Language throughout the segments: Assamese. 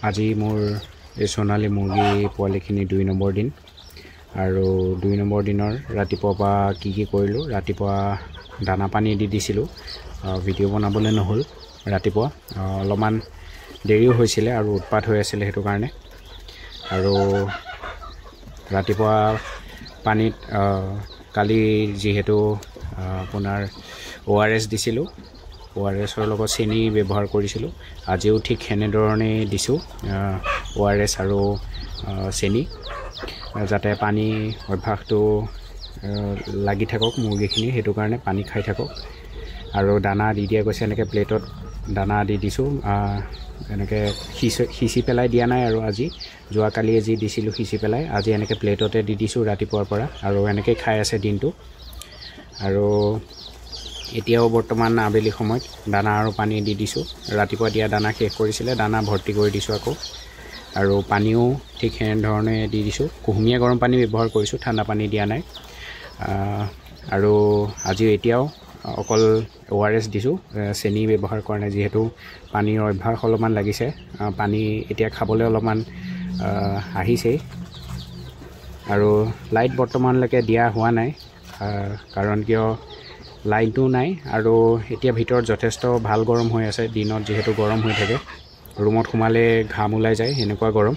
আজি মোৰ এই সোণালী মুৰ্গী পোৱালিখিনি 2 নম্বৰ দিন আৰু 2 নম্বৰ দিনৰ ৰাতিপুৱা কি কৰিলোঁ ৰাতিপুৱা দানা পানী দি দিছিলোঁ ভিডিঅ' বনাবলৈ নহ'ল ৰাতিপুৱা অলপমান দেৰিও হৈছিলে আৰু উৎপাত হৈ আছিল হেতু কাৰণে আৰু ৰাতিপুৱা পানীত কালি যিহেতু আপোনাৰ ORS দিছিলোঁ ORSৰ লগত চেনি ব্যৱহাৰ কৰিছিলোঁ আজিও ঠিক হেনেধৰণে দিছোঁ ORS আৰু চেনি যাতে পানী অভ্যাসটো লাগি থাকক মুৰ্গীখিনি হেতু কাৰণে পানী খাই থাকক আৰু দানা দি দিয়া গৈছে এনেকৈ প্লেটত দানা দি দিছোঁ এনেকৈ সিঁচি পেলাই দিয়া নাই আৰু আজি যোৱাকালি যি দিছিলোঁ সিঁচি পেলাই আজি এনেকৈ প্লেটতে দি দিছোঁ ৰাতিপুৱাৰ পৰা আৰু এনেকৈ খাই আছে দিনটো আৰু এতিয়াও বৰ্তমান আবেলি সময়ত দানা আৰু পানী দি দিছোঁ ৰাতিপুৱা দিয়া দানা শেষ কৰিছিলে দানা ভৰ্তি কৰি দিছোঁ আকৌ আৰু পানীও ঠিক হেনেধৰণে দি দিছোঁ কুহুমীয়া গৰম পানী ব্যৱহাৰ কৰিছোঁ ঠাণ্ডা পানী দিয়া নাই আৰু আজি এতিয়াও অকল ORS দিছোঁ চেনি ব্যৱহাৰ কৰা নাই যিহেতু পানীৰ অভ্যাস অলপমান লাগিছে পানী এতিয়া খাবলৈ অলপমান আহিছে আৰু লাইট বৰ্তমানলৈকে দিয়া হোৱা নাই কাৰণ কিয় লাইনটো নাই আৰু এতিয়া ভিতৰত যথেষ্ট ভাল গৰম হৈ আছে দিনত যিহেতু গৰম হৈ থাকে ৰুমত সোমালে ঘাম ওলাই যায় এনেকুৱা গৰম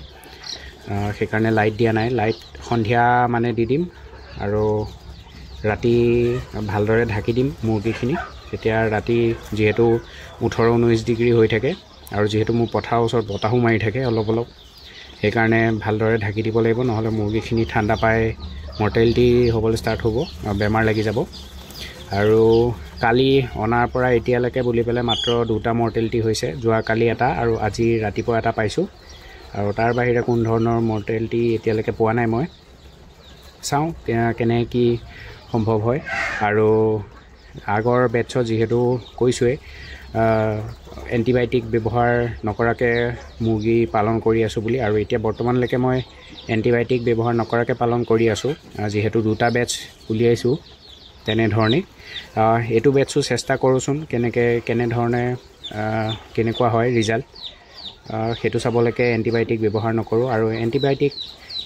সেইকাৰণে লাইট দিয়া নাই লাইট সন্ধিয়া মানে দি দিম আৰু ৰাতি ভালদৰে ঢাকি দিম মুৰ্গীখিনি তেতিয়া ৰাতি যিহেতু 18-19 ডিগ্ৰী হৈ থাকে আৰু যিহেতু মোৰ পথাৰৰ ওচৰত বতাহো মাৰি থাকে অলপ সেইকাৰণে ভালদৰে ঢাকি দিব লাগিব নহ'লে মুৰ্গীখিনি ঠাণ্ডা পাই মৰ্টেলিটি হ'বলৈ ষ্টাৰ্ট হ'ব বেমাৰ লাগি যাব আৰু কালি অনাৰ পৰা এতিয়ালৈকে বুলি পেলাই মাত্ৰ 2টা মৰ্টেলিটি হৈছে যোৱাকালি এটা আৰু আজি ৰাতিপুৱা এটা পাইছোঁ আৰু তাৰ বাহিৰে কোন ধৰণৰ মৰ্টেলিটি এতিয়ালৈকে পোৱা নাই মই চাওঁ কেনে কি সম্ভৱ হয় আৰু আগৰ বেটছত যিহেতু কৈছোঁৱে এণ্টিবায়'টিক ব্যৱহাৰ নকৰাকৈ মুৰ্গী পালন কৰি আছোঁ বুলি আৰু এতিয়া বৰ্তমানলৈকে মই এণ্টিবায়'টিক ব্যৱহাৰ নকৰাকৈ পালন কৰি আছোঁ যিহেতু 2টা বেটছ উলিয়াইছোঁ তেনেধৰণে এইটো বেটছো চেষ্টা কৰোঁচোন কেনেধৰণে কেনেকুৱা হয় ৰিজাল্ট সেইটো চাবলৈকে এণ্টিবায়'টিক ব্যৱহাৰ নকৰোঁ আৰু এণ্টিবায়'টিক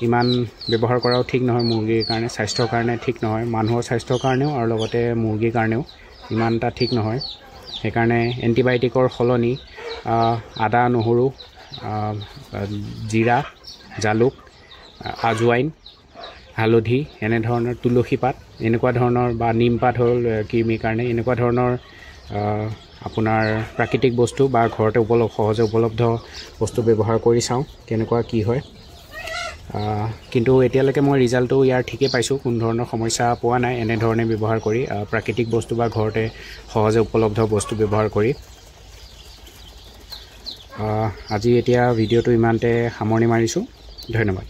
ইমান ব্যৱহাৰ কৰাও ঠিক নহয় মুৰ্গীৰ কাৰণে স্বাস্থ্যৰ কাৰণে ঠিক নহয় মানুহৰ স্বাস্থ্যৰ কাৰণেও আৰু লগতে মুৰ্গীৰ কাৰণেও ইমান এটা ঠিক নহয় সেইকাৰণে এণ্টিবায়'টিকৰ সলনি আদা নহৰু জিৰা জালুক আজৱাইন হালধি এনেধৰণৰ তুলসী পাত এনেকুৱা ধৰণৰ বা নিম পাত হ'ল কৃমিৰ কাৰণে এনেকুৱা ধৰণৰ আপোনাৰ প্ৰাকৃতিক বস্তু বা ঘৰতে সহজে উপলব্ধ বস্তু ব্যৱহাৰ কৰি চাওঁ কেনেকুৱা কি হয় কিন্তু এতিয়ালৈকে মই ৰিজাল্টটো ইয়াৰ ঠিকেই পাইছোঁ কোনো ধৰণৰ সমস্যা পোৱা নাই এনেধৰণে ব্যৱহাৰ কৰি প্ৰাকৃতিক বস্তু বা ঘৰতে সহজে উপলব্ধ বস্তু ব্যৱহাৰ কৰি আজি এতিয়া ভিডিঅ'টো ইমানতে সামৰণি মাৰিছোঁ ধন্যবাদ